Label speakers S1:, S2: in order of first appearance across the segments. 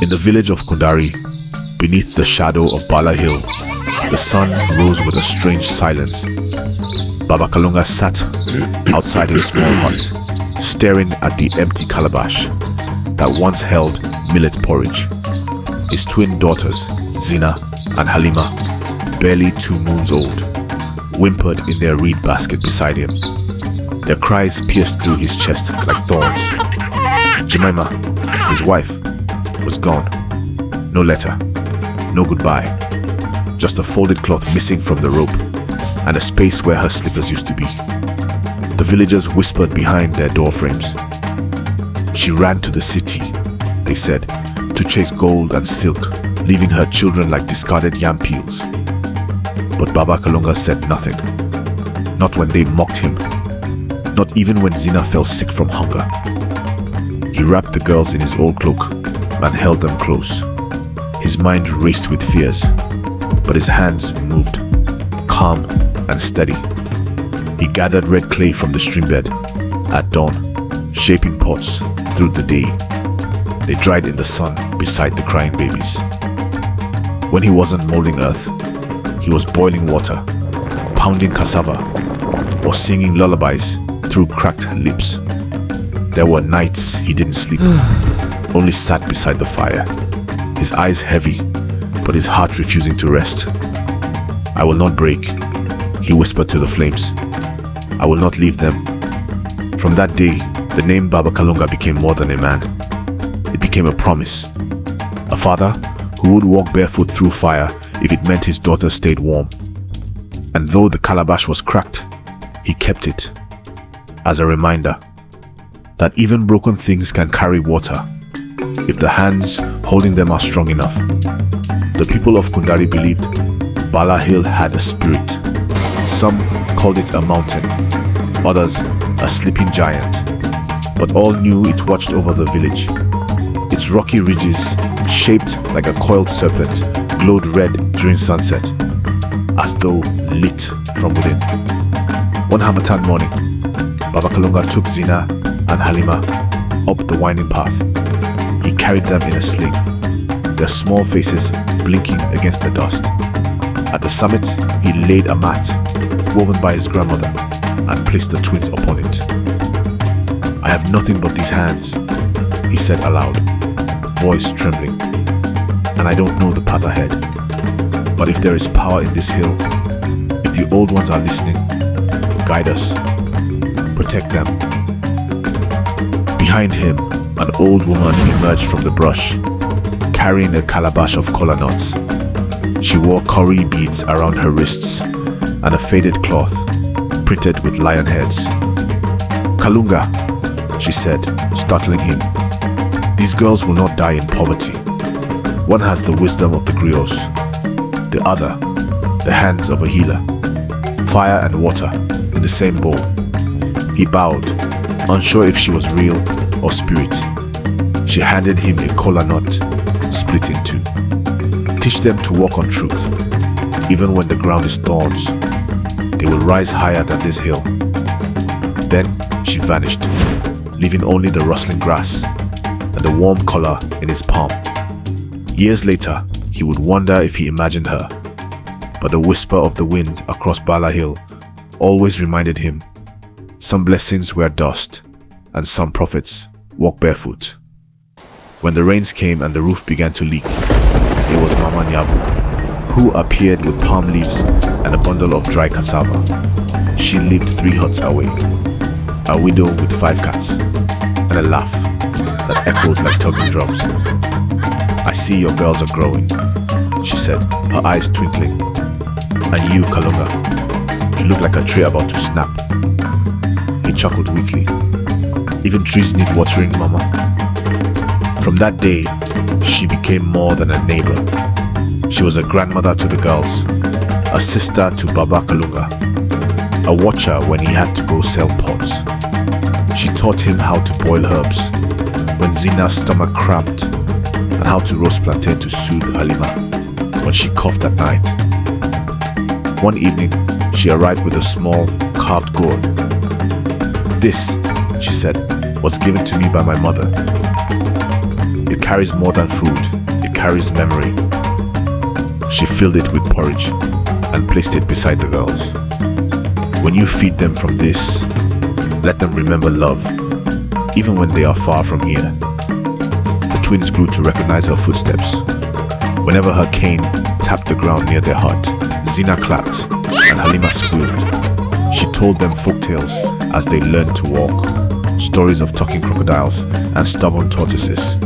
S1: In the village of Kundari, beneath the shadow of Bala Hill, the sun rose with a strange silence. Baba Kalunga sat outside his small hut, staring at the empty calabash that once held millet porridge. His twin daughters, Zina and Halima, barely 2 moons old, whimpered in their reed basket beside him. Their cries pierced through his chest like thorns. Jemima, his wife, was gone. No letter, no goodbye, just a folded cloth missing from the rope and a space where her slippers used to be. The villagers whispered behind their door frames. She ran to the city, they said, to chase gold and silk, leaving her children like discarded yam peels. But Baba Kalunga said nothing. Not when they mocked him. Not even when Zina fell sick from hunger. He wrapped the girls in his old cloak and held them close. His mind raced with fears, but his hands moved, calm and steady. He gathered red clay from the streambed at dawn, shaping pots through the day. They dried in the sun beside the crying babies. When he wasn't molding earth, he was boiling water, pounding cassava, or singing lullabies through cracked lips. There were nights he didn't sleep, only sat beside the fire, his eyes heavy, but his heart refusing to rest. "I will not break," he whispered to the flames. "I will not leave them." From that day, the name Baba Kalunga became more than a man. It became a promise. A father who would walk barefoot through fire if it meant his daughter stayed warm. And though the calabash was cracked, he kept it as a reminder that even broken things can carry water if the hands holding them are strong enough. The people of Kundari believed Bala Hill had a spirit. Some called it a mountain, others a sleeping giant, but all knew it watched over the village. Its rocky ridges, shaped like a coiled serpent, glowed red during sunset, as though lit from within. One Harmattan morning, Baba Kalunga took Zina and Halima up the winding path. He carried them in a sling, their small faces blinking against the dust. At the summit, he laid a mat woven by his grandmother and placed the twins upon it. "I have nothing but these hands," he said aloud, voice trembling, "and I don't know the path ahead. But if there is power in this hill, if the old ones are listening, guide us, protect them." Behind him, an old woman emerged from the brush, carrying a calabash of kola nuts. She wore kauri beads around her wrists and a faded cloth printed with lion heads. "Kalunga," she said, startling him. "These girls will not die in poverty. One has the wisdom of the griots, the other, the hands of a healer. Fire and water in the same bowl." He bowed, unsure if she was real or spirit. She handed him a kola nut, split in two. "Teach them to walk on truth. Even when the ground is thorns, they will rise higher than this hill." Then she vanished, leaving only the rustling grass and the warm color in his palm. Years later, he would wonder if he imagined her, but the whisper of the wind across Bala Hill always reminded him some blessings were dust and some prophets walk barefoot. When the rains came and the roof began to leak, it was Mama Nyavu, who appeared with palm leaves and a bundle of dry cassava. She lived 3 huts away, a widow with 5 cats, and a laugh that echoed like tugging drums. "I see your girls are growing," she said, her eyes twinkling. "And you, Kalunga, you look like a tree about to snap." He chuckled weakly. "Even trees need watering, Mama." From that day, she became more than a neighbor. She was a grandmother to the girls, a sister to Baba Kalunga, a watcher when he had to go sell pots. She taught him how to boil herbs when Zina's stomach cramped, and how to roast plantain to soothe Halima when she coughed at night. One evening, she arrived with a small carved gourd. "This," she said, "was given to me by my mother. It carries more than food, it carries memory. She filled it with porridge and placed it beside the girls. When you feed them from this, let them remember love, even when they are far from here. The twins grew to recognize her footsteps. Whenever her cane tapped the ground near their hut, Zina clapped and Halima squealed. She told them folktales as they learned to walk, stories of talking crocodiles and stubborn tortoises.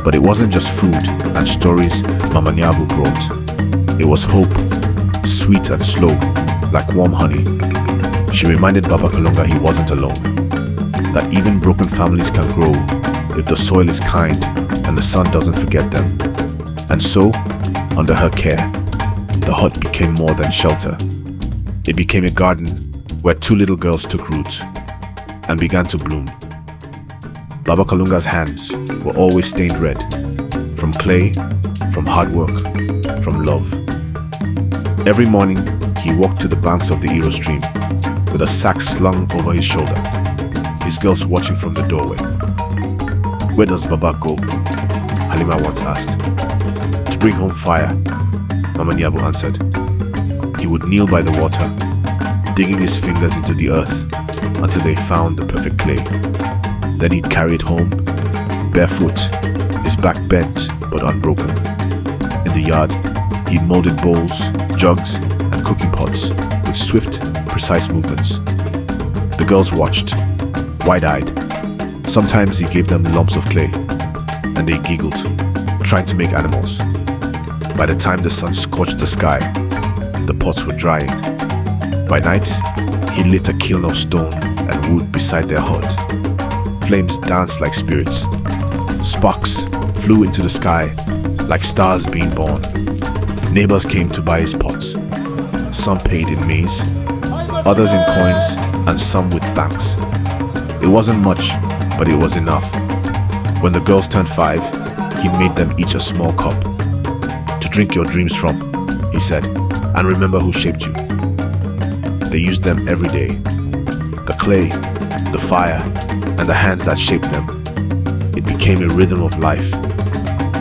S1: But it wasn't just food and stories Mama Nyavu brought. It was hope, sweet and slow, like warm honey. She reminded Baba Kalunga he wasn't alone, that even broken families can grow if the soil is kind and the sun doesn't forget them. And so, under her care, the hut became more than shelter. It became a garden where two little girls took root and began to bloom. Baba Kalunga's hands were always stained red, from clay, from hard work, from love. Every morning, he walked to the banks of the Iro stream with a sack slung over his shoulder, his girls watching from the doorway. "Where does Baba go?" Halima once asked. "To bring home fire," Mama Nyavu answered. He would kneel by the water, digging his fingers into the earth until they found the perfect clay. Then he'd carry it home, barefoot, his back bent but unbroken. In the yard, he molded bowls, jugs, and cooking pots with swift, precise movements. The girls watched, wide-eyed. Sometimes he gave them lumps of clay, and they giggled, trying to make animals. By the time the sun scorched the sky, the pots were drying. By night, he lit a kiln of stone and wood beside their hut. Flames danced like spirits. Sparks flew into the sky like stars being born. Neighbors came to buy his pots. Some paid in maize, others in coins, and some with thanks. It wasn't much, but it was enough. When the girls turned 5, he made them each a small cup. "To drink your dreams from," he said, "and remember who shaped you." They used them every day. The clay, the fire, and the hands that shaped them. It became a rhythm of life.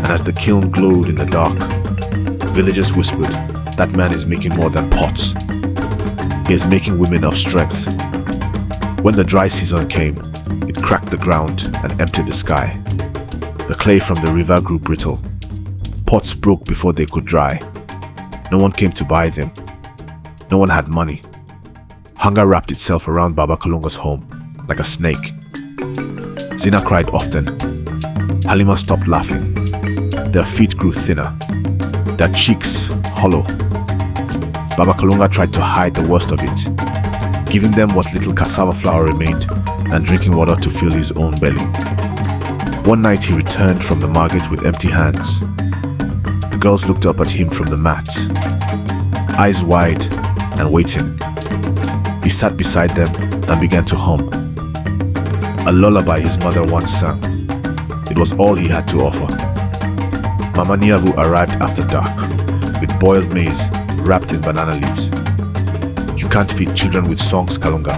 S1: And as the kiln glowed in the dark, villagers whispered, "That man is making more than pots. He is making women of strength." When the dry season came, it cracked the ground and emptied the sky. The clay from the river grew brittle. Pots broke before they could dry. No one came to buy them. No one had money. Hunger wrapped itself around Baba Kalunga's home like a snake. Zina cried often. Halima stopped laughing. Their feet grew thinner, their cheeks hollow. Baba Kalunga tried to hide the worst of it, giving them what little cassava flour remained and drinking water to fill his own belly. One night he returned from the market with empty hands. The girls looked up at him from the mat, eyes wide and waiting. He sat beside them and began to hum. A lullaby his mother once sang. It was all he had to offer. Mama Nyavu arrived after dark with boiled maize wrapped in banana leaves. "You can't feed children with songs, Kalunga,"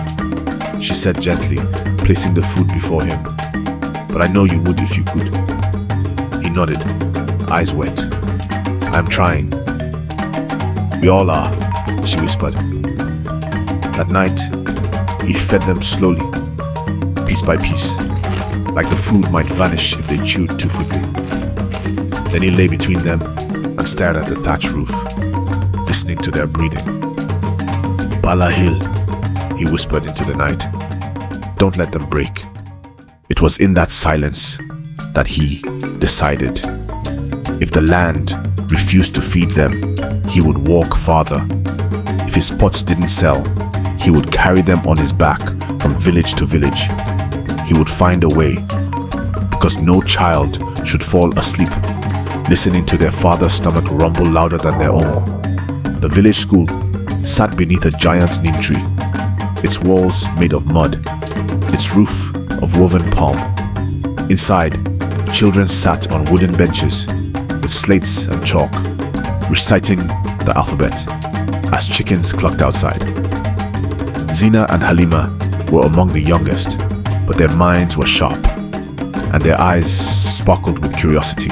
S1: she said gently, placing the food before him. "But I know you would if you could." He nodded, eyes wet. "I'm trying." "We all are," she whispered. That night, he fed them slowly, piece by piece, like the food might vanish if they chewed too quickly. Then he lay between them and stared at the thatch roof, listening to their breathing. "Bala Hill," he whispered into the night. "Don't let them break." It was in that silence that he decided. If the land refused to feed them, he would walk farther. If his pots didn't sell, he would carry them on his back from village to village. He would find a way, because no child should fall asleep listening to their father's stomach rumble louder than their own. The village school sat beneath a giant neem tree, its walls made of mud, its roof of woven palm. Inside, children sat on wooden benches with slates and chalk, reciting the alphabet as chickens clucked outside. Zina and Halima were among the youngest, but their minds were sharp, and their eyes sparkled with curiosity.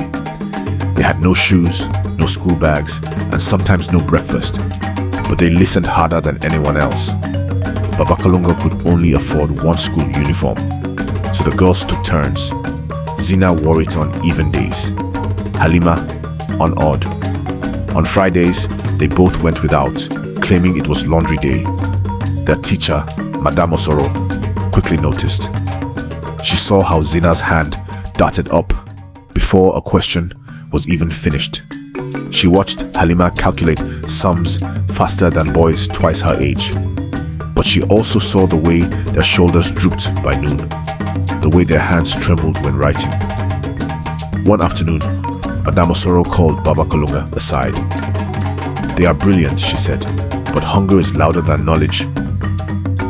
S1: They had no shoes, no school bags, and sometimes no breakfast, but they listened harder than anyone else. Baba Kalunga could only afford one school uniform, so the girls took turns. Zina wore it on even days, Halima on odd. On Fridays, they both went without, claiming it was laundry day. Their teacher, Madame Osoro, quickly noticed. She saw how Zina's hand darted up before a question was even finished. She watched Halima calculate sums faster than boys twice her age. But she also saw the way their shoulders drooped by noon, the way their hands trembled when writing. One afternoon, Madame Osoro called Baba Kalunga aside. "They are brilliant," she said, "but hunger is louder than knowledge."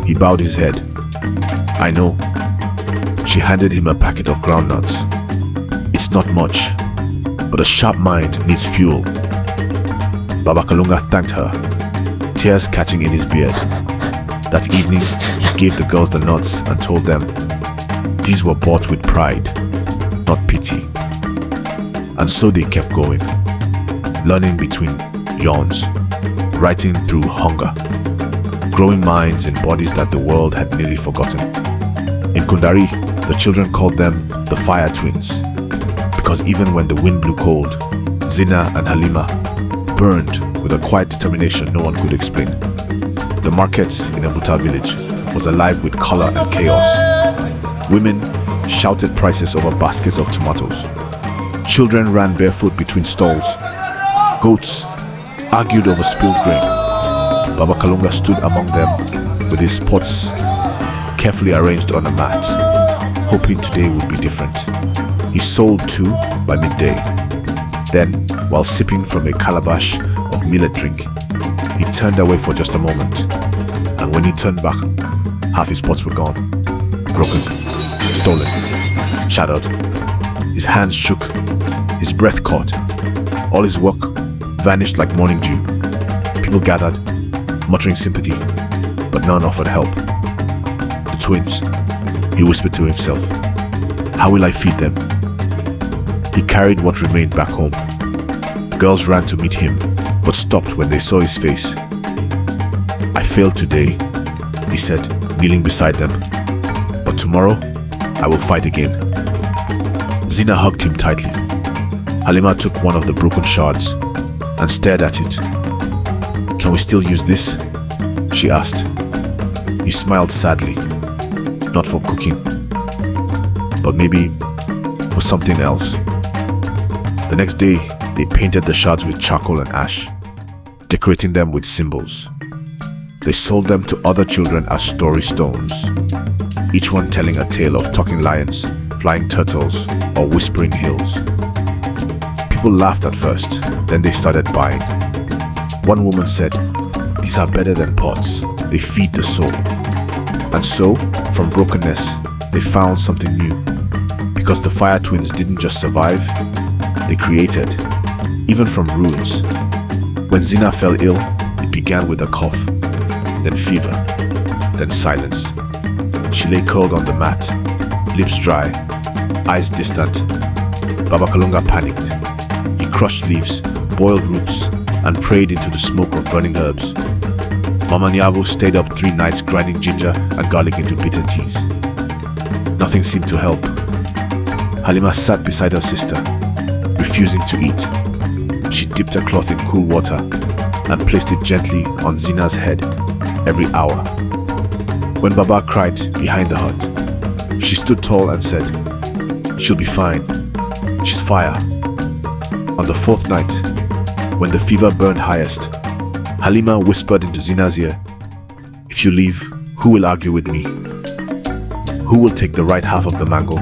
S1: He bowed his head. "I know." She handed him a packet of groundnuts. "It's not much, but a sharp mind needs fuel." Baba Kalunga thanked her, tears catching in his beard. That evening, he gave the girls the nuts and told them these were bought with pride, not pity. And so they kept going, learning between yawns, writing through hunger, growing minds in bodies that the world had nearly forgotten. In Kundari, the children called them the Fire Twins, because even when the wind blew cold, Zina and Halima burned with a quiet determination no one could explain. The market in Abuta village was alive with color and chaos. Women shouted prices over baskets of tomatoes. Children ran barefoot between stalls. Goats argued over spilled grain. Baba Kalunga stood among them with his pots carefully arranged on a mat, hoping today would be different. He sold too by midday. Then, while sipping from a calabash of millet drink, he turned away for just a moment, and when he turned back, half his pots were gone, broken, stolen, shattered. His hands shook, his breath caught. All his work vanished like morning dew. People gathered, muttering sympathy, but none offered help. The twins, he whispered to himself, "How will I feed them?" He carried what remained back home. The girls ran to meet him, but stopped when they saw his face. "I failed today," he said, kneeling beside them. "But tomorrow, I will fight again." Zina hugged him tightly. Halima took one of the broken shards and stared at it. "Can we still use this?" she asked. He smiled sadly. "Not for cooking, but maybe for something else." The next day, they painted the shards with charcoal and ash, decorating them with symbols. They sold them to other children as story stones, each one telling a tale of talking lions, flying turtles, or whispering hills. People laughed at first, then they started buying. One woman said, "These are better than pots, they feed the soul." And so, from brokenness, they found something new. Because the Fire Twins didn't just survive, they created, even from ruins. When Zina fell ill, it began with a cough, then fever, then silence. She lay curled on the mat, lips dry, eyes distant. Baba Kalunga panicked. He crushed leaves, boiled roots, and prayed into the smoke of burning herbs. Mama Nyavu stayed up 3 nights grinding ginger and garlic into bitter teas. Nothing seemed to help. Halima sat beside her sister, refusing to eat. She dipped a cloth in cool water and placed it gently on Zina's head every hour. When Baba cried behind the hut, she stood tall and said, "She'll be fine. She's fire." On the 4th night, when the fever burned highest, Halima whispered into Zina's ear, "If you leave, who will argue with me? Who will take the right half of the mango?"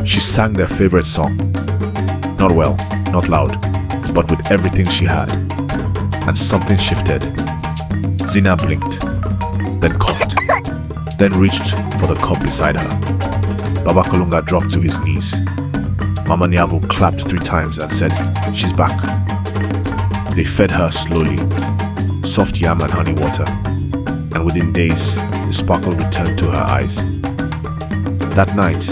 S1: She sang their favorite song. Not well, not loud, but with everything she had. And something shifted. Zina blinked, then coughed, then reached for the cup beside her. Baba Kalunga dropped to his knees. Mama Nyavu clapped 3 times and said, "She's back." They fed her slowly, soft yam and honey water, and within days, the sparkle returned to her eyes. That night,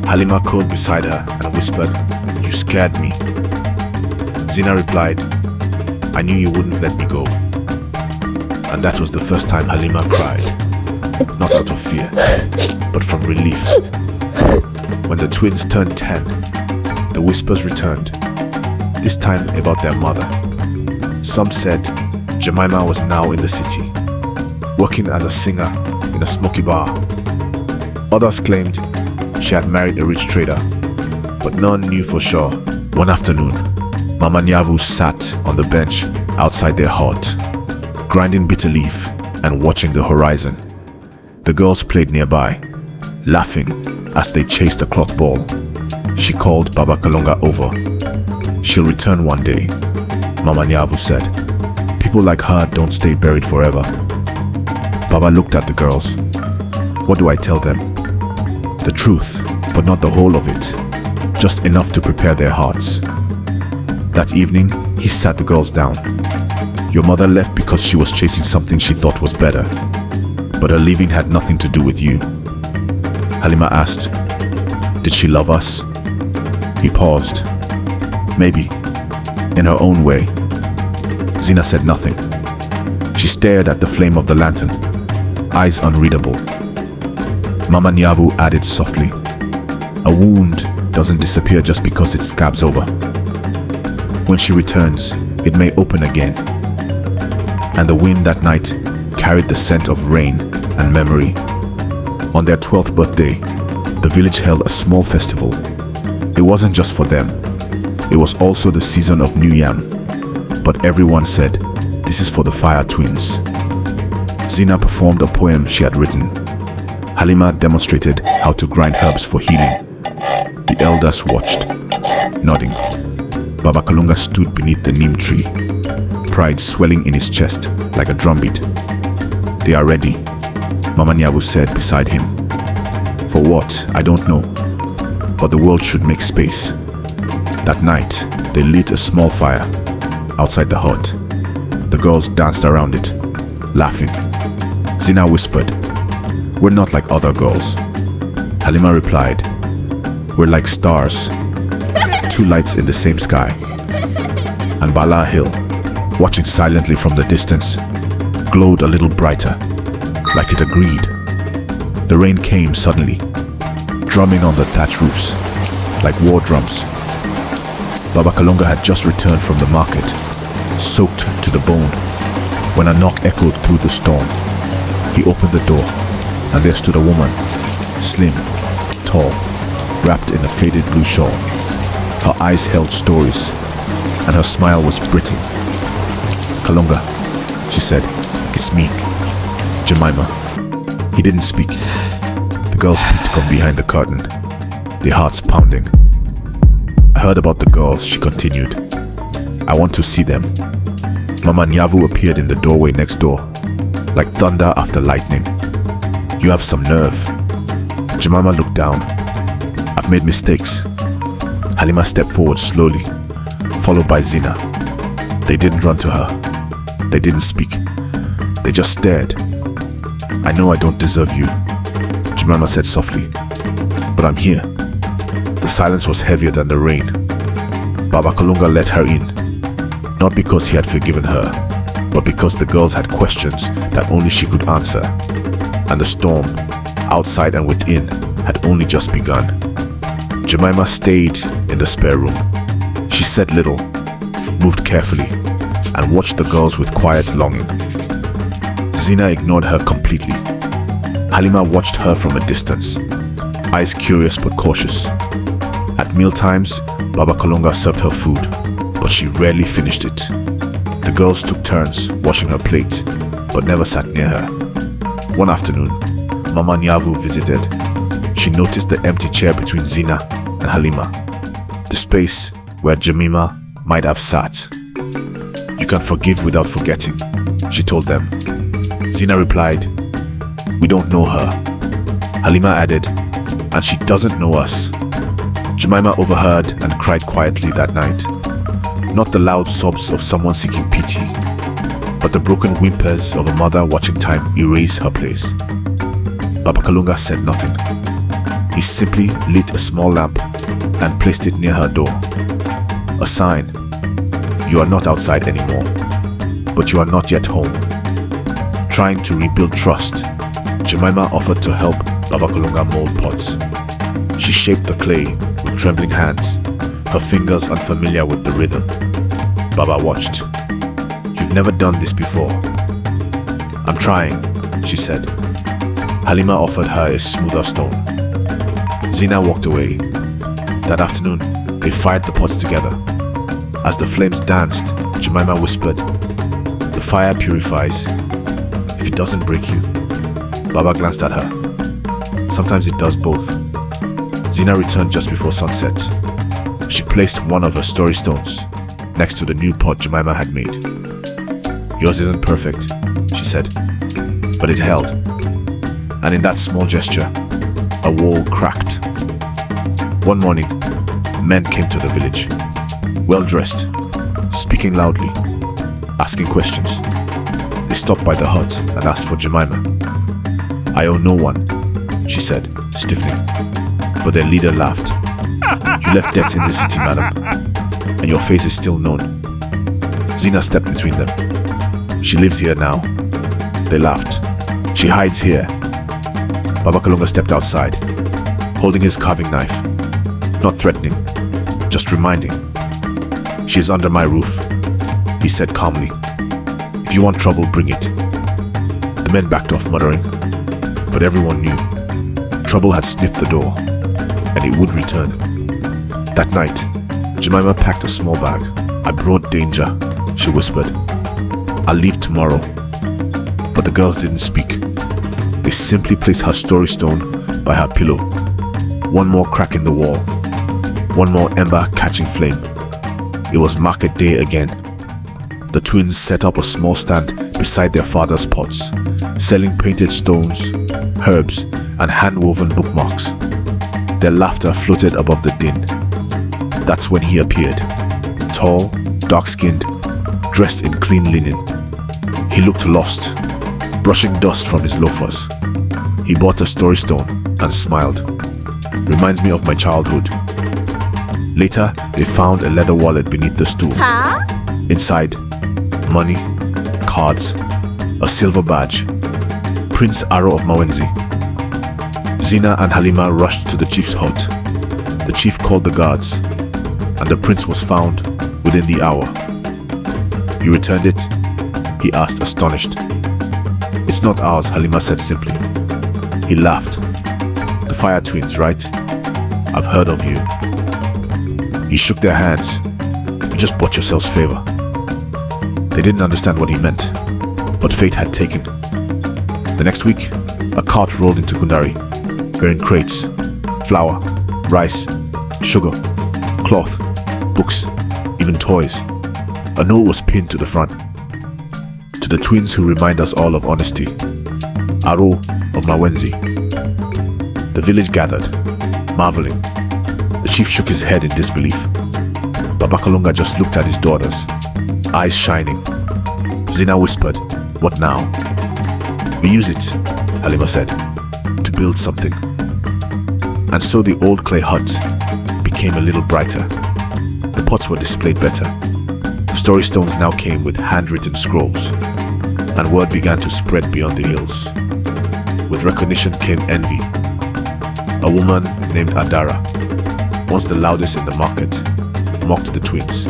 S1: Halima curled beside her and whispered, "You scared me." Zina replied, "I knew you wouldn't let me go." And that was the first time Halima cried, not out of fear, but from relief. When the twins turned 10, the whispers returned, this time about their mother. Some said Jemima was now in the city, working as a singer in a smoky bar. Others claimed she had married a rich trader, but none knew for sure. One afternoon, Mama Nyavu sat on the bench outside their hut, grinding bitter leaf and watching the horizon. The girls played nearby, laughing as they chased a cloth ball. She called Baba Kalunga over. "She'll return one day," Mama Nyavu said. "People like her don't stay buried forever." Baba looked at the girls. "What do I tell them?" "The truth, but not the whole of it. Just enough to prepare their hearts." That evening, he sat the girls down. "Your mother left because she was chasing something she thought was better, but her leaving had nothing to do with you." Halima asked, "Did she love us?" He paused. "Maybe, in her own way." Zina said nothing. She stared at the flame of the lantern, eyes unreadable. Mama Nyavu added softly, "A wound doesn't disappear just because it scabs over. When she returns, it may open again." And the wind that night carried the scent of rain and memory. On their 12th birthday, the village held a small festival. It wasn't just for them. It was also the season of New Yam. But everyone said, "This is for the Fire Twins." Zina performed a poem she had written. Halima demonstrated how to grind herbs for healing. The elders watched, nodding. Baba Kalunga stood beneath the neem tree, pride swelling in his chest like a drumbeat. "They are ready," Mama Nyavu said beside him. "For what, I don't know, but the world should make space." That night, they lit a small fire outside the hut. The girls danced around it, laughing. Zina whispered, "We're not like other girls." Halima replied, "We're like stars, two lights in the same sky." And Bala Hill, watching silently from the distance, glowed a little brighter, like it agreed. The rain came suddenly, drumming on the thatch roofs, like war drums. Baba Kalunga had just returned from the market, soaked to the bone, when a knock echoed through the storm. He opened the door, and there stood a woman, slim, tall, wrapped in a faded blue shawl. Her eyes held stories, and her smile was brittle. "Kalunga," she said, "it's me, Jemima." He didn't speak. The girls peeked from behind the curtain, their hearts pounding. "I heard about the girls," she continued. "I want to see them." Mama Nyavu appeared in the doorway next door, like thunder after lightning. "You have some nerve." Jemima looked down. "I've made mistakes." Halima stepped forward slowly, followed by Zina. They didn't run to her. They didn't speak. They just stared. "I know I don't deserve you," Jemima said softly, "but I'm here." The silence was heavier than the rain. Baba Kalunga let her in, not because he had forgiven her, but because the girls had questions that only she could answer. And the storm, outside and within, had only just begun. Jemima stayed in the spare room. She said little, moved carefully, and watched the girls with quiet longing. Zina ignored her completely. Halima watched her from a distance, eyes curious but cautious. At mealtimes, Baba Kalunga served her food, but she rarely finished it. The girls took turns washing her plate, but never sat near her. One afternoon, Mama Nyavu visited. She noticed the empty chair between Zina and Halima, the space where Jemima might have sat. "You can forgive without forgetting," she told them. Zina replied, "We don't know her." Halima added, "And she doesn't know us." Jemima overheard and cried quietly that night. Not the loud sobs of someone seeking pity, but the broken whimpers of a mother watching time erase her place. Baba Kalunga said nothing. He simply lit a small lamp and placed it near her door. A sign: you are not outside anymore, but you are not yet home. Trying to rebuild trust, Jemima offered to help Baba Kalunga mold pots. She shaped the clay with trembling hands, her fingers unfamiliar with the rhythm. Baba watched. "You've never done this before." "I'm trying," she said. Halima offered her a smoother stone. Zina walked away. That afternoon, they fired the pots together. As the flames danced, Jemima whispered, "The fire purifies. If it doesn't break you." Baba glanced at her. "Sometimes it does both." Zina returned just before sunset. She placed one of her story stones next to the new pot Jemima had made. "Yours isn't perfect," she said, "but it held." And in that small gesture, a wall cracked. One morning, men came to the village, well-dressed, speaking loudly, asking questions. They stopped by the hut and asked for Jemima. "I owe no one," she said, stiffening. But their leader laughed. "You left debts in the city, madam, and your face is still known." Zina stepped between them. "She lives here now." They laughed. "She hides here." Baba Kalunga stepped outside, holding his carving knife. Not threatening, just reminding. "She is under my roof," he said calmly. "If you want trouble, bring it." The men backed off, muttering, but everyone knew trouble had sniffed the door, and it would return. That night, Jemima packed a small bag. "I brought danger," she whispered. "I'll leave tomorrow." But the girls didn't speak. They simply placed her story stone by her pillow. One more crack in the wall. One more ember catching flame. It was market day again. The twins set up a small stand beside their father's pots, selling painted stones, herbs, and hand-woven bookmarks. Their laughter floated above the din. That's when he appeared. Tall, dark-skinned, dressed in clean linen. He looked lost, brushing dust from his loafers. He bought a story stone and smiled. "Reminds me of my childhood." Later, they found a leather wallet beneath the stool. Inside, money, cards, a silver badge, Prince Aro of Mawenzi. Zina and Halima rushed to the chief's hut. The chief called the guards, and the prince was found within the hour. "You returned it?" he asked, astonished. "It's not ours," Halima said simply. He laughed. "The Fire Twins, right? I've heard of you." He shook their hands. "You just bought yourselves favor." They didn't understand what he meant, but fate had taken. The next week, a cart rolled into Kundari, bearing crates, flour, rice, sugar, cloth, books, even toys. A note was pinned to the front. "To the twins who remind us all of honesty. Aro of Mawenzi." The village gathered, marveling. The chief shook his head in disbelief. Baba Kalunga just looked at his daughters, eyes shining. Zina whispered, "What now?" "We use it," Halima said, "to build something." And so the old clay hut became a little brighter. The pots were displayed better. The story stones now came with handwritten scrolls, and word began to spread beyond the hills. With recognition came envy. A woman named Adara, once the loudest in the market, mocked the twins.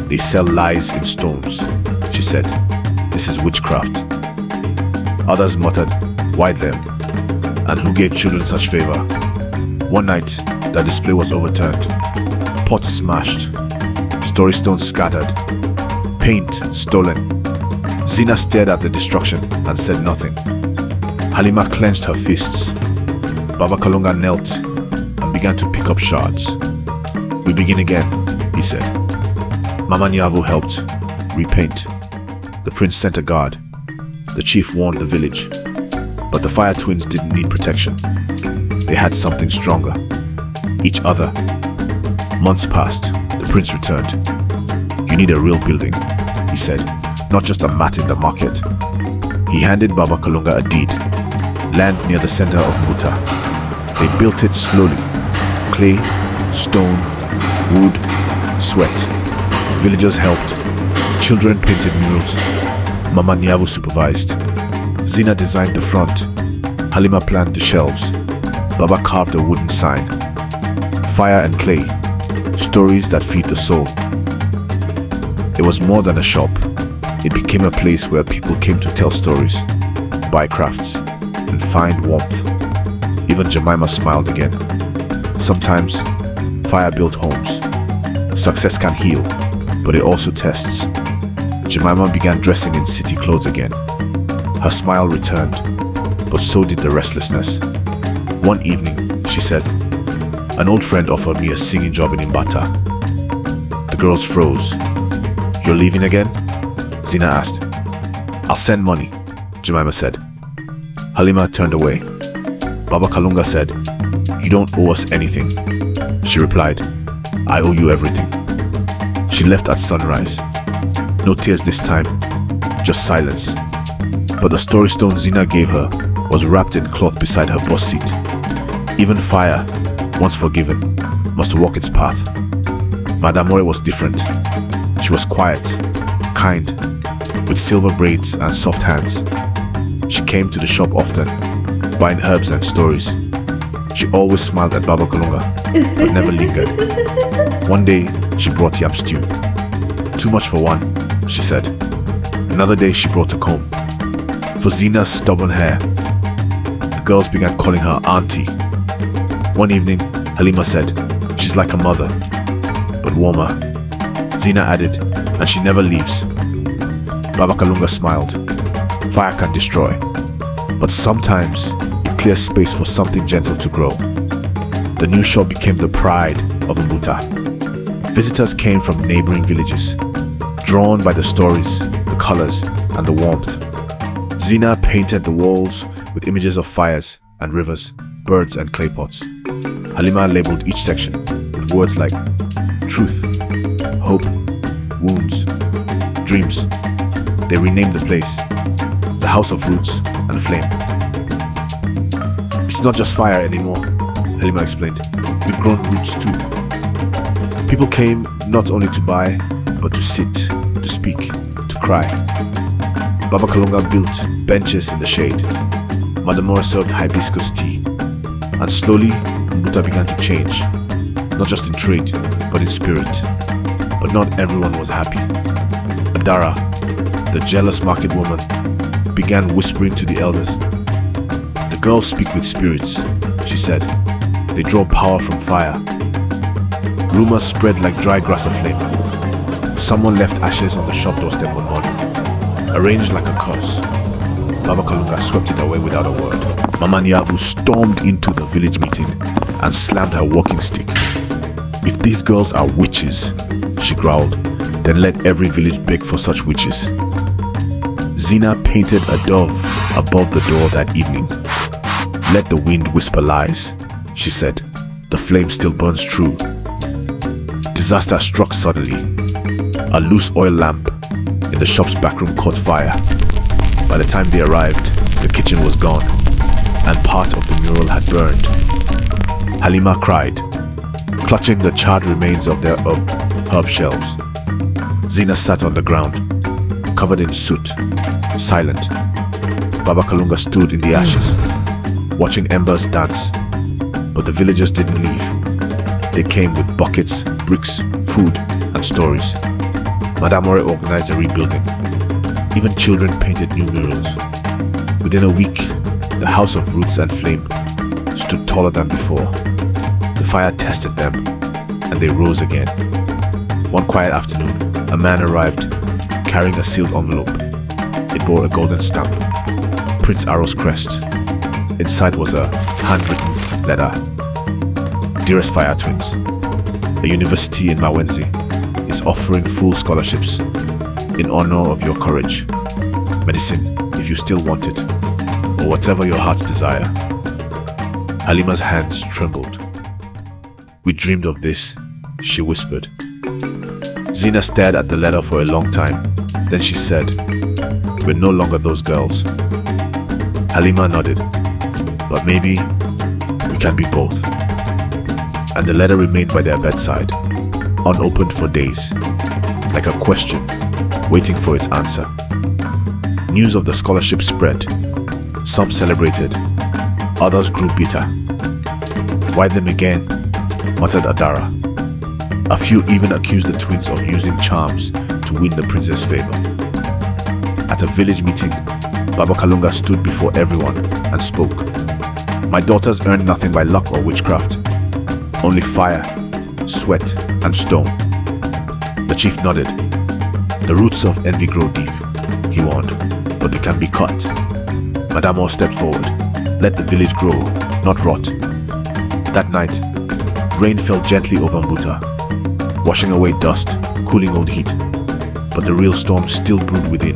S1: "They sell lies in stones," she said. "This is witchcraft." Others muttered, "Why them? And who gave children such favor?" One night, the display was overturned. Pots smashed, story stones scattered, paint stolen. Zina stared at the destruction and said nothing. Halima clenched her fists. Baba Kalunga knelt and began to pick up shards. "We begin again," he said. Mama Nyavo helped repaint. The prince sent a guard. The chief warned the village. But the Fire Twins didn't need protection. They had something stronger. Each other. Months passed. The prince returned. "You need a real building," he said, "not just a mat in the market." He handed Baba Kalunga a deed. Land near the center of Muta. They built it slowly. Clay, stone, wood, sweat. Villagers helped. Children painted murals. Mama Nyavu supervised. Zina designed the front. Halima planned the shelves. Baba carved a wooden sign. Fire and clay. Stories that feed the soul. It was more than a shop. It became a place where people came to tell stories, buy crafts, and find warmth. Even Jemima smiled again. Sometimes, fire built homes. Success can heal, but it also tests. Jemima began dressing in city clothes again. Her smile returned, but so did the restlessness. One evening, she said, "An old friend offered me a singing job in Imbata." The girls froze. "You're leaving again?" Zina asked. "I'll send money," Jemima said. Halima turned away. Baba Kalunga said, "You don't owe us anything." She replied, "I owe you everything." She left at sunrise. No tears this time, just silence. But the story stone Zina gave her was wrapped in cloth beside her bus seat. Even fire, once forgiven, must walk its path. Madame More was different. She was quiet, kind, with silver braids and soft hands. She came to the shop often, buying herbs and stories. She always smiled at Baba Kalunga, but never lingered. One day, she brought yam stew. "Too much for one," she said. Another day, she brought a comb. For Zina's stubborn hair, the girls began calling her auntie. One evening, Halima said, "She's like a mother, but warmer." Zina added, "And she never leaves." Baba Kalunga smiled. Fire can destroy, but sometimes it clears space for something gentle to grow. The new shop became the pride of Mbuta. Visitors came from neighboring villages, drawn by the stories, the colors, and the warmth. Zina painted the walls with images of fires and rivers, birds and clay pots. Halima labeled each section with words like truth, hope, wounds, dreams. They renamed the place, the House of Roots and Flame. "It's not just fire anymore," Halima explained. "We've grown roots too." People came not only to buy, but to sit, to speak, to cry. Baba Kalunga built benches in the shade. Madame More served hibiscus tea. And slowly, Mbuta began to change, not just in trade, but in spirit. But not everyone was happy. Adara, the jealous market woman, began whispering to the elders. "The girls speak with spirits," she said. "They draw power from fire." Rumors spread like dry grass aflame. Someone left ashes on the shop doorstep one morning, arranged like a curse. Baba Kalunga swept it away without a word. Mama Nyavu stormed into the village meeting and slammed her walking stick. "If these girls are witches," she growled, "then let every village beg for such witches." Zina painted a dove above the door that evening. "Let the wind whisper lies," she said. "The flame still burns true." Disaster struck suddenly. A loose oil lamp in the shop's backroom caught fire. By the time they arrived, the kitchen was gone, and part of the mural had burned. Halima cried, clutching the charred remains of their herb shelves. Zina sat on the ground, covered in soot, silent. Baba Kalunga stood in the ashes, watching embers dance. But the villagers didn't leave. They came with buckets, bricks, food, and stories. Madame More organized a rebuilding. Even children painted new murals. Within a week, the House of Roots and Flame stood taller than before. The fire tested them, and they rose again. One quiet afternoon, a man arrived, carrying a sealed envelope. It bore a golden stamp, Prince Arrow's crest. Inside was a handwritten letter. "Dearest Fire Twins, a university in Mawenzi is offering full scholarships in honor of your courage. Medicine, if you still want it, or whatever your heart's desire." Halima's hands trembled. "We dreamed of this," she whispered. Zina stared at the letter for a long time. Then she said, "We're no longer those girls." Halima nodded. "But maybe we can be both. And the letter remained by their bedside, unopened for days, like a question waiting for its answer. News of the scholarship spread. Some celebrated, others grew bitter. Why them again? Muttered Adara. A few even accused the twins of using charms to win the prince's favor. At a village meeting, Baba Kalunga stood before everyone and spoke. My daughters earned nothing by luck or witchcraft, only fire, sweat, and stone. The chief nodded. The roots of envy grow deep, he warned, but they can be cut. Madamo stepped forward. Let the village grow, not rot. That night, rain fell gently over Mbuta, washing away dust, cooling old heat. But the real storm still brewed within.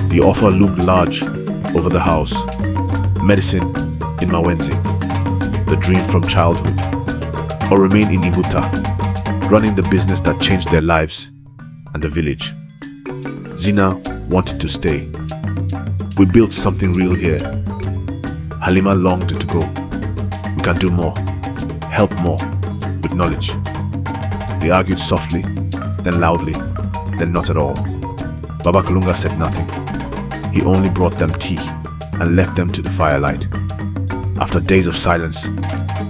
S1: The offer loomed large over the house. Medicine in Mawenzi, the dream from childhood, or remain in Imuta, running the business that changed their lives and the village. Zina wanted to stay. We built something real here. Halima longed to go. We can do more, help more, with knowledge. They argued softly, then loudly, then not at all. Baba Kalunga said nothing. He only brought them tea and left them to the firelight. After days of silence,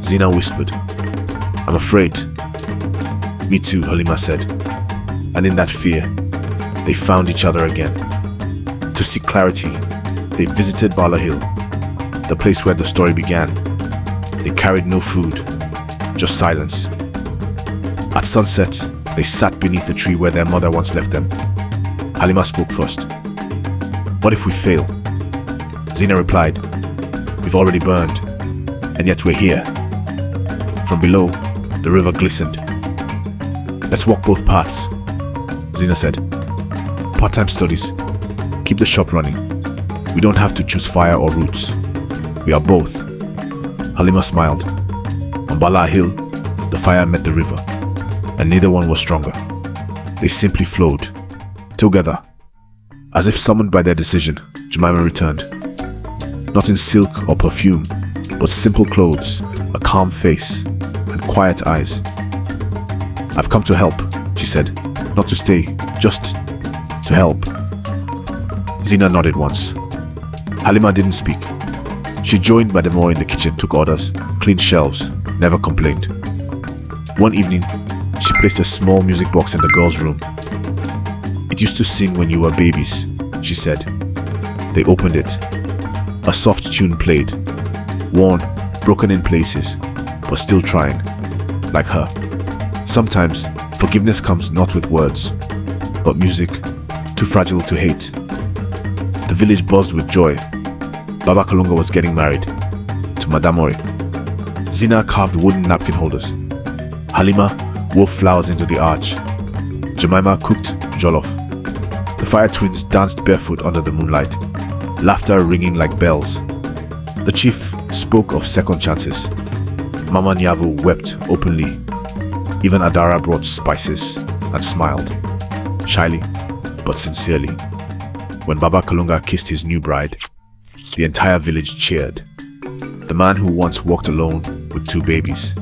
S1: Zina whispered, I'm afraid. Me too, Halima said. And in that fear, they found each other again. To seek clarity, they visited Bala Hill, the place where the story began. They carried no food, just silence. At sunset, they sat beneath the tree where their mother once left them. Halima spoke first. What if we fail? Zina replied, we've already burned, and yet we're here. From below, the river glistened. Let's walk both paths, Zina said. Part-time studies. Keep the shop running. We don't have to choose fire or roots. We are both. Halima smiled. On Bala Hill, the fire met the river, and neither one was stronger. They simply flowed, together. As if summoned by their decision, Jemima returned. Not in silk or perfume, but simple clothes, a calm face, and quiet eyes. I've come to help, she said. Not to stay, just to help. Zina nodded once. Halima didn't speak. She joined Madamo in the kitchen, took orders, cleaned shelves, never complained. One evening, she placed a small music box in the girls' room. It used to sing when you were babies, she said. They opened it. A soft tune played, worn, broken in places, but still trying, like her. Sometimes, forgiveness comes not with words, but music, too fragile to hate. The village buzzed with joy. Baba Kalunga was getting married to Madamori. Zina carved wooden napkin holders. Halima wove flowers into the arch. Jemima cooked jollof. The fire twins danced barefoot under the moonlight, laughter ringing like bells. The chief spoke of second chances. Mama Nyavu wept openly. Even Adara brought spices and smiled, shyly but sincerely. When Baba Kalunga kissed his new bride, the entire village cheered. The man who once walked alone with two babies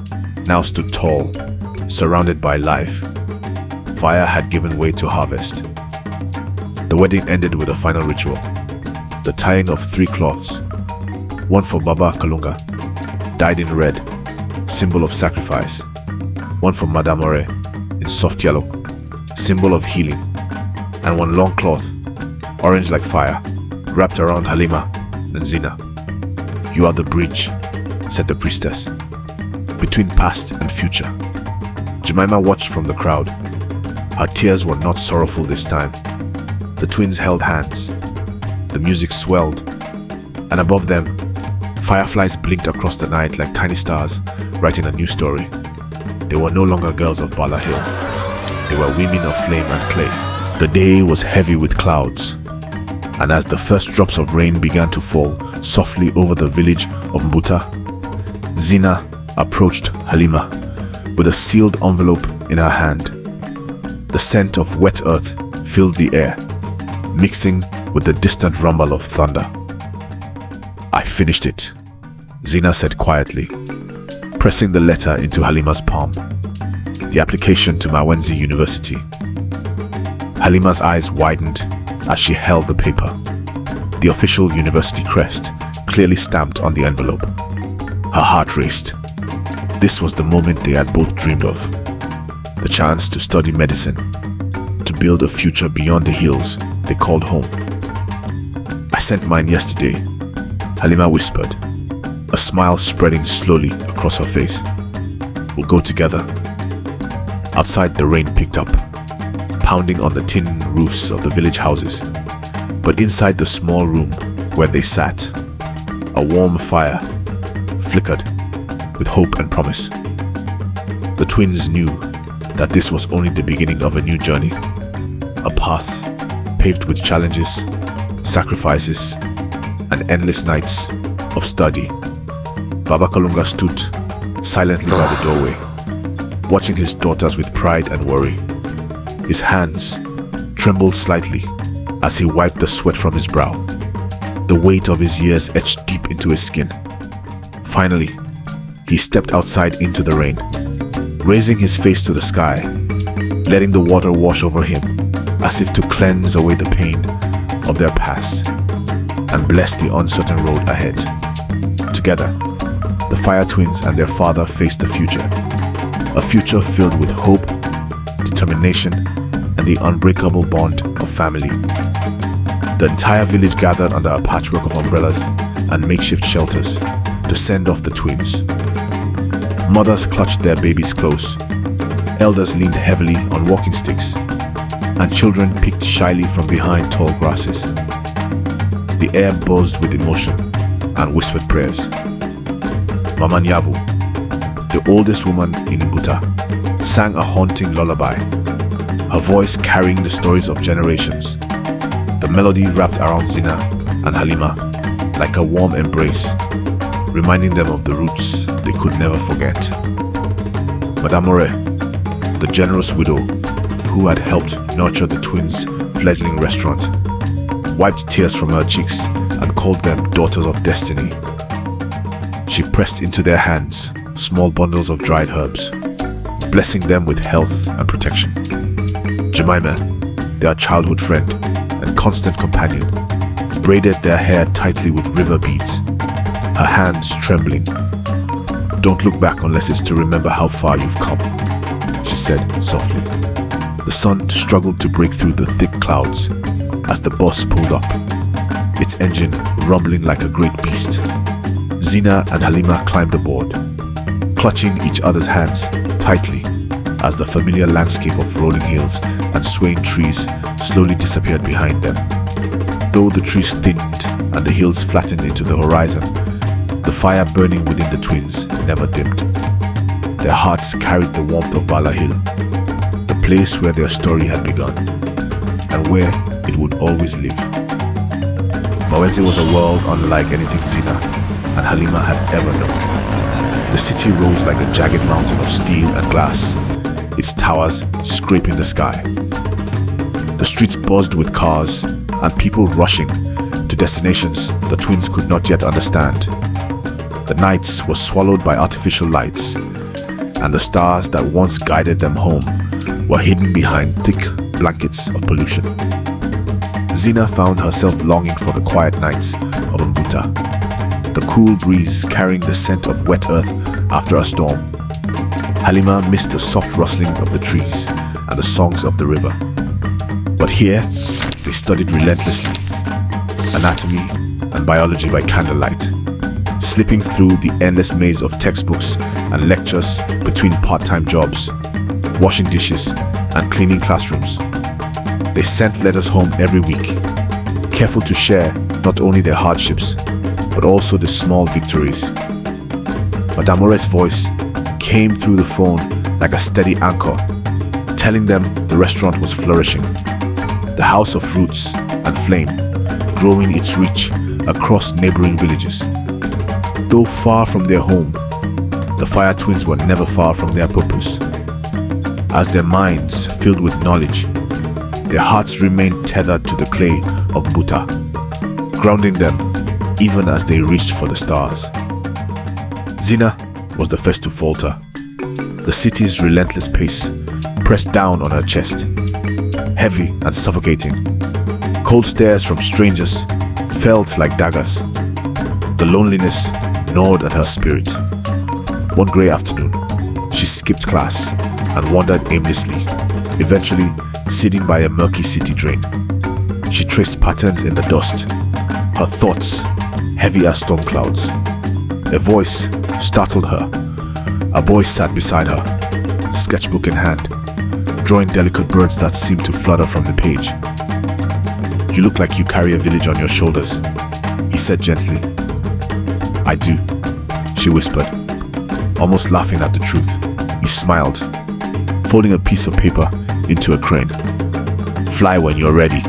S1: now stood tall, surrounded by life. Fire had given way to harvest. The wedding ended with a final ritual, the tying of 3 cloths, one for Baba Kalunga, dyed in red, symbol of sacrifice, one for Madamore in soft yellow, symbol of healing, and one long cloth, orange like fire, wrapped around Halima and Zina. You are the bridge, said the priestess, between past and future. Jemima watched from the crowd. Her tears were not sorrowful this time. The twins held hands. The music swelled, and above them, fireflies blinked across the night like tiny stars, writing a new story. They were no longer girls of Bala Hill. They were women of flame and clay. The day was heavy with clouds, and as the first drops of rain began to fall softly over the village of Mbuta, Zina approached Halima with a sealed envelope in her hand. The scent of wet earth filled the air, mixing with the distant rumble of thunder. I finished it, Zina said quietly. pressing the letter into Halima's palm. The application to Mawenzi University. Halima's eyes widened as she held the paper. The official university crest clearly stamped on the envelope. Her heart raced. This was the moment they had both dreamed of. The chance to study medicine, to build a future beyond the hills they called home. "I sent mine yesterday," Halima whispered, a smile spreading slowly across her face. "We'll go together." Outside, the rain picked up, pounding on the tin roofs of the village houses. But inside the small room where they sat, a warm fire flickered with hope and promise. The twins knew that this was only the beginning of a new journey, a path paved with challenges, sacrifices, and endless nights of study. Baba Kalunga stood silently by the doorway, watching his daughters with pride and worry. His hands trembled slightly as he wiped the sweat from his brow. The weight of his years etched deep into his skin. Finally, he stepped outside into the rain, raising his face to the sky, letting the water wash over him as if to cleanse away the pain of their past and bless the uncertain road ahead. Together, the Fire Twins and their father faced the future, a future filled with hope, determination, and the unbreakable bond of family. The entire village gathered under a patchwork of umbrellas and makeshift shelters to send off the twins. Mothers clutched their babies close, elders leaned heavily on walking sticks, and children peeked shyly from behind tall grasses. The air buzzed with emotion and whispered prayers. Mama Nyavu, the oldest woman in Mbuta, sang a haunting lullaby, her voice carrying the stories of generations. The melody wrapped around Zina and Halima like a warm embrace, reminding them of the roots they could never forget. Madame Ore, the generous widow who had helped nurture the twins' fledgling restaurant, wiped tears from her cheeks and called them daughters of destiny. She pressed into their hands small bundles of dried herbs, blessing them with health and protection. Jemima, their childhood friend and constant companion, braided their hair tightly with river beads, her hands trembling. "Don't look back unless it's to remember how far you've come," she said softly. The sun struggled to break through the thick clouds as the bus pulled up, its engine rumbling like a great beast. Zina and Halima climbed aboard, clutching each other's hands tightly as the familiar landscape of rolling hills and swaying trees slowly disappeared behind them. Though the trees thinned and the hills flattened into the horizon, the fire burning within the twins never dimmed. Their hearts carried the warmth of Bala Hill, the place where their story had begun, and where it would always live. Mawenzi was a world unlike anything Zina and Halima had ever known. The city rose like a jagged mountain of steel and glass, its towers scraping the sky. The streets buzzed with cars and people rushing to destinations the twins could not yet understand. The nights were swallowed by artificial lights, and the stars that once guided them home were hidden behind thick blankets of pollution. Zina found herself longing for the quiet nights of Mbuta, the cool breeze carrying the scent of wet earth after a storm. Halima missed the soft rustling of the trees and the songs of the river. But here, they studied relentlessly, anatomy and biology by candlelight, slipping through the endless maze of textbooks and lectures between part-time jobs, washing dishes and cleaning classrooms. They sent letters home every week, careful to share not only their hardships, but also the small victories. Madame Ore's voice came through the phone like a steady anchor, telling them the restaurant was flourishing, the house of roots and flame growing its reach across neighboring villages. Though far from their home, the Fire Twins were never far from their purpose. As their minds filled with knowledge, their hearts remained tethered to the clay of Buta, grounding them even as they reached for the stars. Zina was the first to falter. The city's relentless pace pressed down on her chest, heavy and suffocating. Cold stares from strangers felt like daggers. The loneliness gnawed at her spirit. One grey afternoon, she skipped class and wandered aimlessly, eventually sitting by a murky city drain. She traced patterns in the dust, her thoughts heavy as storm clouds. A voice startled her. A boy sat beside her, sketchbook in hand, drawing delicate birds that seemed to flutter from the page. "You look like you carry a village on your shoulders," he said gently. "I do," she whispered, almost laughing at the truth. He smiled, folding a piece of paper into a crane. "Fly when you're ready,"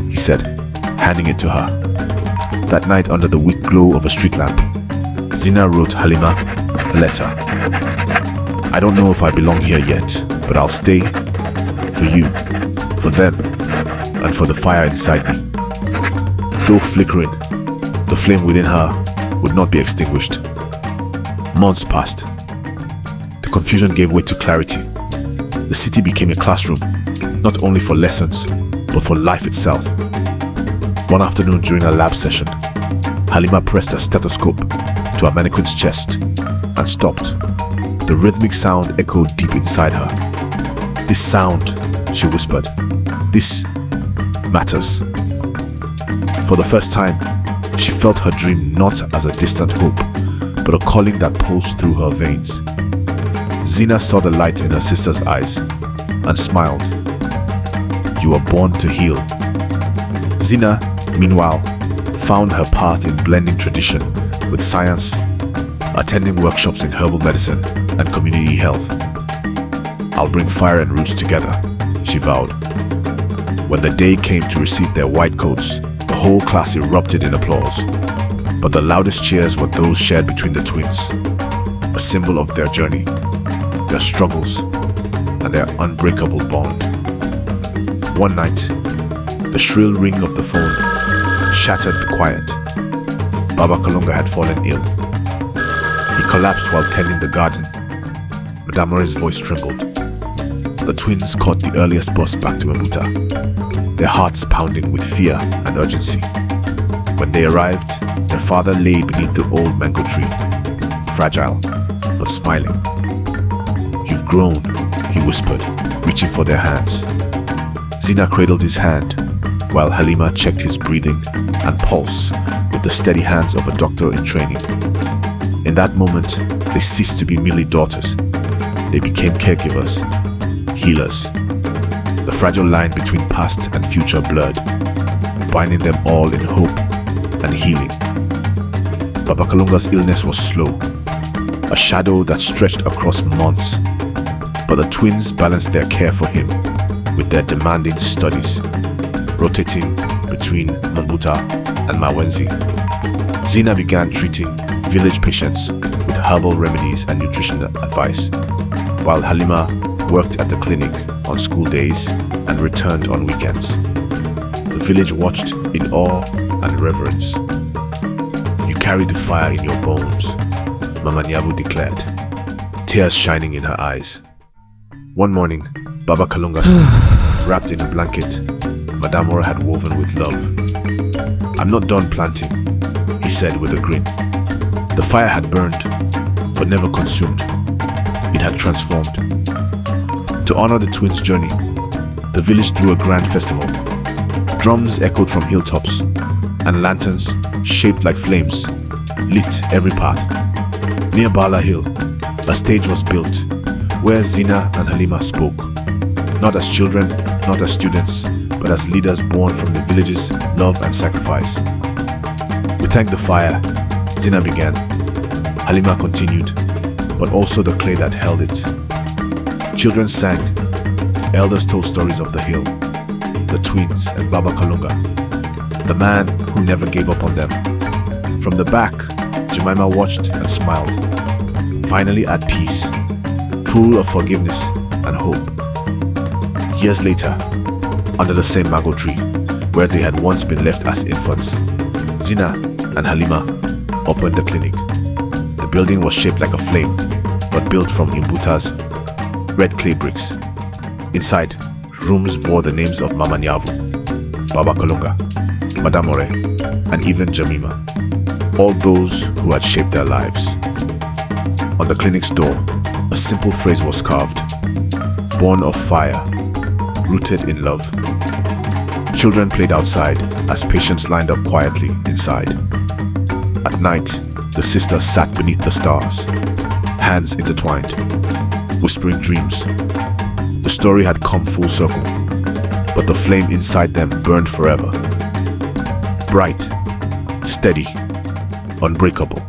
S1: he said, handing it to her. That night, under the weak glow of a street lamp, Zina wrote Halima a letter. "I don't know if I belong here yet, but I'll stay for you, for them, and for the fire inside me." Though flickering, the flame within her would not be extinguished. Months passed. The confusion gave way to clarity. The city became a classroom, not only for lessons, but for life itself. One afternoon during a lab session, Halima pressed a stethoscope to a mannequin's chest and stopped. The rhythmic sound echoed deep inside her. "This sound," she whispered, "this matters." For the first time, she felt her dream not as a distant hope, but a calling that pulsed through her veins. Zina saw the light in her sister's eyes and smiled. "You were born to heal." Zina, meanwhile, found her path in blending tradition with science, attending workshops in herbal medicine and community health. "I'll bring fire and roots together," she vowed. When the day came to receive their white coats, the whole class erupted in applause. But the loudest cheers were those shared between the twins, a symbol of their journey, their struggles, and their unbreakable bond. One night, the shrill ring of the phone shattered the quiet. Baba Kalunga had fallen ill. He collapsed while tending the garden. Madame More's voice trembled. The twins caught the earliest bus back to Mabuta, their hearts pounding with fear and urgency. When they arrived, their father lay beneath the old mango tree, fragile but smiling. "You've grown," he whispered, reaching for their hands. Zina cradled his hand, while Halima checked his breathing and pulse with the steady hands of a doctor in training. In that moment, they ceased to be merely daughters. They became caregivers, healers. The fragile line between past and future blurred, binding them all in hope and healing. Baba Kalunga's illness was slow, a shadow that stretched across months, but the twins balanced their care for him with their demanding studies, rotating between Mambuta and Mawenzi. Zina began treating village patients with herbal remedies and nutrition advice, while Halima worked at the clinic on school days and returned on weekends. The village watched in awe and reverence. "You carry the fire in your bones," Mama Nyavu declared, tears shining in her eyes. One morning, Baba Kalunga, wrapped in a blanket Madame Mora had woven with love. "I'm not done planting," he said with a grin. The fire had burned, but never consumed. It had transformed. To honor the twins' journey, the village threw a grand festival. Drums echoed from hilltops, and lanterns, shaped like flames, lit every path. Near Bala Hill, a stage was built, where Zina and Halima spoke, not as children, not as students, but as leaders born from the village's love and sacrifice. "We thank the fire," Zina began. Halima continued, "but also the clay that held it." Children sang, elders told stories of the hill, the twins and Baba Kalunga, the man who never gave up on them. From the back, Jemima watched and smiled, finally at peace, full of forgiveness and hope. Years later, under the same mango tree, where they had once been left as infants, Zina and Halima opened the clinic. The building was shaped like a flame, but built from imbuta's red clay bricks. Inside, rooms bore the names of Mama Nyavu, Baba Kalunga, Madame Ore, and even Jamima, all those who had shaped their lives. On the clinic's door, a simple phrase was carved: born of fire, rooted in love. Children played outside as patients lined up quietly inside. At night, the sisters sat beneath the stars, hands intertwined, whispering dreams. The story had come full circle, but the flame inside them burned forever. Bright, steady, unbreakable.